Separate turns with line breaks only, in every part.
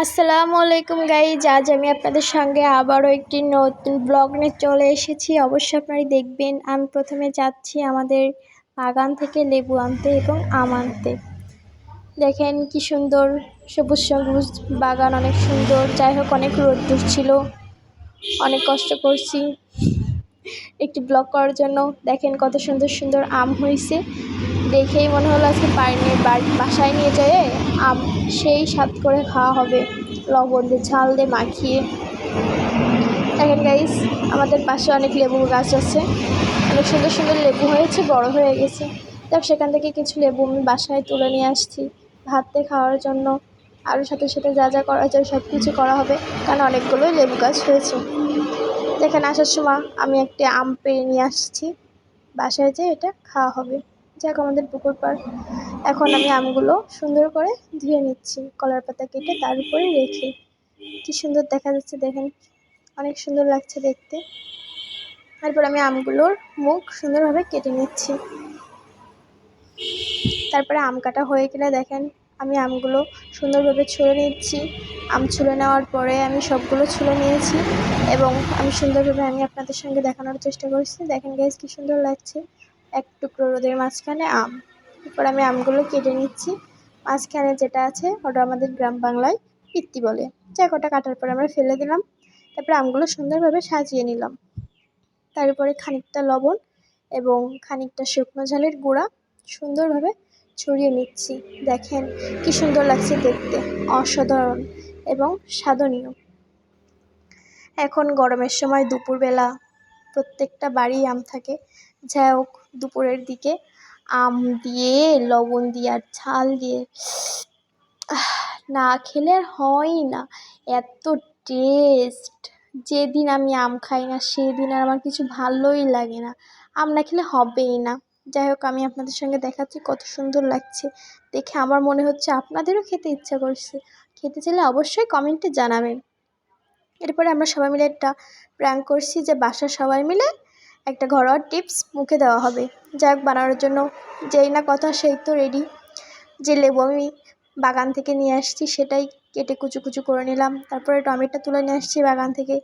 আসসালামু আলাইকুম গাইজ, আজ আমি আপনাদের সঙ্গে আবারও একটি নতুন ব্লগ নিয়ে চলে এসেছি। অবশ্যই আপনারা দেখবেন। আমি প্রথমে যাচ্ছি আমাদের বাগান থেকে লেবু আনতে এবং আম আনতে। দেখেন কি সুন্দর সবুজ সবুজ বাগান, অনেক সুন্দর। যাই হোক, অনেক রোদ্দুর ছিল, অনেক কষ্ট করছি একটি ব্লগ করার জন্য। দেখেন কত সুন্দর সুন্দর আম হয়েছে, দেখেই মনে হলো আজকে বাসায় নিয়ে যেয়ে আম সেই স্বাদ করে খাওয়া হবে, লবণ দিয়ে ঝাল দিয়ে মাখিয়ে। দেখেন গাইস, আমাদের পাশে অনেক লেবু গাছ আছে, অনেক সুন্দর সুন্দর লেবু হয়েছে, বড় হয়ে গেছে। তারপর সেখান থেকে কিছু লেবু আমি বাসায় তুলে নিয়ে আসছি ভাতে খাওয়ার জন্য। আরও সাথে সাথে যা যা করা যায় সব কিছু করা হবে, কারণ অনেকগুলোই লেবু গাছ হয়েছে। দেখেন, আসার সময় আমি একটি আম পেড়ে নিয়ে আসছি, বাসায় যেয়ে এটা খাওয়া হবে। যাক, আমাদের পুকুর পাড়। এখন আমি আমগুলো সুন্দর করে ধুয়ে নিচ্ছি, কলার পাতা কেটে তার উপরে রেখে। কি সুন্দর দেখা যাচ্ছে, দেখেন অনেক সুন্দর লাগছে দেখতে। তারপর আমি আমগুলোর মুখ সুন্দরভাবে কেটে নিচ্ছি। তারপরে আম কাটা হয়ে গেলে দেখেন আমি আমগুলো সুন্দরভাবে ছুলে নিচ্ছি। আম ছুলে নেওয়ার পরে আমি সবগুলো ছুলে নিয়েছি এবং আমি সুন্দরভাবে আপনাদের সঙ্গে দেখানোর চেষ্টা করছি। দেখেন গাইস, কি সুন্দর লাগছে। এক টুকরো রোদের মাঝখানে আম। এরপর আমি আমগুলো কেটে নিচ্ছি। মাঝখানে যেটা আছে ওটা আমাদের গ্রাম বাংলায় পিত্তি বলে। যাক, ওটা কাটার পরে আমরা ফেলে দিলাম। তারপরে আমগুলো সুন্দরভাবে সাজিয়ে নিলাম। তারপরে খানিকটা লবণ এবং খানিকটা শুকনো ঝালের গুঁড়া সুন্দরভাবে ছড়িয়ে নিচ্ছি। দেখেন কি সুন্দর লাগছে দেখতে, অসাধারণ এবং স্বাদনীয়। এখন গরমের সময় দুপুরবেলা প্রত্যেকটা বাড়ি আম থাকে। যাই হোক, দুপুরের দিকে আম দিয়ে লবণ দিয়ে আর ঝাল দিয়ে না খেলে আর হয়ই না, এত টেস্ট। যেদিন আমি আম খাই না সেদিন আর আমার কিছু ভালোই লাগে না, আম না খেলে হবেই না। যাই হোক, আমি আপনাদের সঙ্গে দেখাচ্ছি কত সুন্দর লাগছে দেখে। আমার মনে হচ্ছে আপনাদেরও খেতে ইচ্ছা করছে। খেতে চাইলে অবশ্যই কমেন্টে জানাবেন। এরপরে আমরা সবাই মিলে একটা প্র্যাঙ্ক করছি যে বাসার সবাই মিলে একটা ঘরোয়া টিপস মুখে দেওয়া হবে। যাই হোক, বানানোর জন্য যেই না কথা সেই তো রেডি। যে লেবু আমি বাগান থেকে নিয়ে আসছি সেটাই কেটে কুচু কুচু করে নিলাম। তারপরে টমেটো তুলে নিয়ে আসছি বাগান থেকে,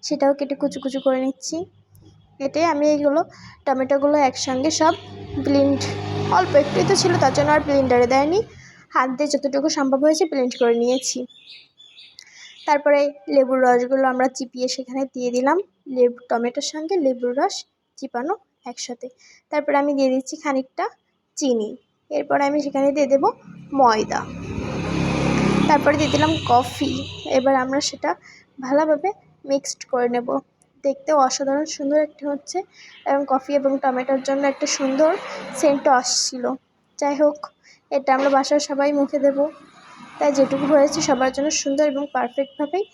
সেটাও কেটে কুচু কুচু করে নিচ্ছি। কেটে আমি এইগুলো টমেটোগুলো একসঙ্গে সব অল্প একটুই তো ছিল, তার জন্য আর ব্লেন্ডারে দেয়নি, হাত দিয়ে যতটুকু সম্ভব হয়েছে ব্লেন্ড করে নিয়েছি। তারপরে লেবুর রসগুলো আমরা চিপিয়ে সেখানে দিয়ে দিলাম, টমেটোর সঙ্গে লেবুর রস চিপানো একসাথে। তারপরে আমি দিয়ে দিচ্ছি খানিকটা চিনি। এরপর আমি সেখানে দিয়ে দেবো ময়দা। তারপরে দিয়ে দিলাম কফি। এবার আমরা সেটা ভালোভাবে মিক্সড করে নেব। দেখতেও অসাধারণ সুন্দর একটা হচ্ছে, এবং কফি এবং টমেটোর জন্য একটা সুন্দর সেন্টও আসছিল। যাই হোক, এটা আমরা বাসার সবাই মুখে দেব, তাই যেটুকু হয়েছে সবার জন্য সুন্দর এবং পারফেক্টভাবেই